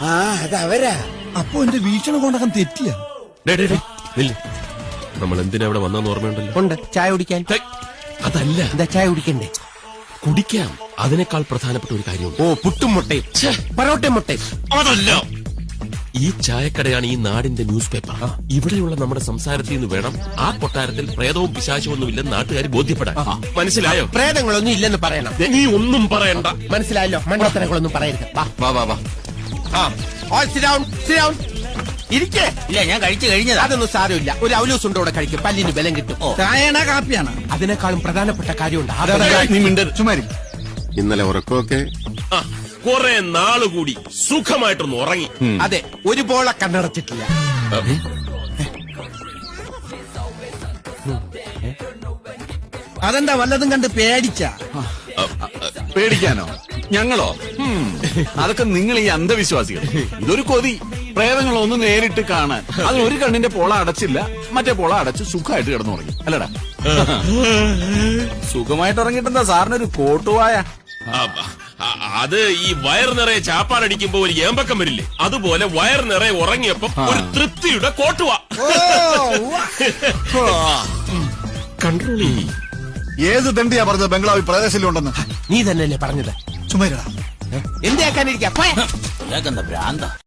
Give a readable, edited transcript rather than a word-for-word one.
ആ അതവരാ. അപ്പൊ എന്റെ വീക്ഷണ കൊണ്ടകം തെറ്റിയ. നമ്മൾ എന്തിനാ അവിടെ വന്നെന്ന് ഓർമ്മയുണ്ടല്ലോ. ഉണ്ട്, ചായ കുടിക്കാൻ. അതല്ല, എന്താ ചായ കുടിക്കണ്ടേ? കുടിക്കാം. അതിനേക്കാൾ പ്രധാനപ്പെട്ട ഒരു കാര്യമുണ്ട്. ഓ, പുട്ടും മുട്ടയും, പൊറോട്ടയും മുട്ടയും. അതല്ല, ഈ ചായക്കടയാണ് ഈ നാടിന്റെ ന്യൂസ് പേപ്പർ. ഇവിടെയുള്ള നമ്മുടെ സംസാരത്തിൽ നിന്ന് വേണം ആ കൊട്ടാരത്തിൽ പ്രേതവും പിശാചൊന്നും ഇല്ലെന്ന് നാട്ടുകാർ ബോധ്യപ്പെടാൻ. മനസ്സിലായോ? പ്രേതങ്ങളൊന്നും ഇല്ലെന്ന് പറയണം. നീ ഒന്നും പറയണ്ട. മനസ്സിലായല്ലോ? മണ്ടത്തരങ്ങളൊന്നും പറയരുത്. ഇരിക്കേ. ഇല്ല, ഞാൻ കഴിച്ചു കഴിഞ്ഞത്. അതൊന്നും സാരമില്ല. ഒരു അവലൂസ് ഉണ്ട്, കഴിക്കും, പല്ലിന് ബലം കിട്ടും. ചായയാണോ കാപ്പിയാണ്? അതിനേക്കാളും പ്രധാനപ്പെട്ട കാര്യമുണ്ട്. ഇന്നലെ ഉറക്കമൊക്കെ കുറെ നാളുകൂടി സുഖമായിട്ടൊന്ന് ഉറങ്ങി. അതെ, ഒരു പോള കണ്ണടച്ചിട്ടില്ല. അതെന്താ വല്ലതും കണ്ട് പേടിച്ച? പേടിക്കാനോ? ഞങ്ങളോ? അതൊക്കെ നിങ്ങൾ ഈ അന്ധവിശ്വാസികൾ. ഇതൊരു കൊതി. പ്രേതങ്ങളോ ഒന്ന് നേരിട്ട് കാണാൻ. അത് ഒരു കണ്ണിന്റെ പോള അടച്ചില്ല, മറ്റേ പോള അടച്ച് സുഖമായിട്ട് കിടന്നുറങ്ങി. അല്ലടാ, സുഖമായിട്ട് ഉറങ്ങിട്ടെന്താ സാറിനൊരു കോട്ടുവായ? അത് ഈ വയർ നിറയെ ചാപ്പാടടിക്കുമ്പോ ഒരു ഏമ്പക്കം വരില്ലേ, അതുപോലെ വയർ നിറയെ ഉറങ്ങിയപ്പോ ഒരു തൃപ്തിയുടെ കോട്ടുവാ. കൺട്രോൾ ചെയ്യ്. ഏത് തണ്ടിയാ പറഞ്ഞത് ബംഗ്ലാവിൽ പ്രദേശിലുണ്ടെന്ന്? നീ തന്നെയല്ലേ പറഞ്ഞത്? ചുമരടാ. എന്താക്കാനിരിക്കാം. ഭ്രാന്ത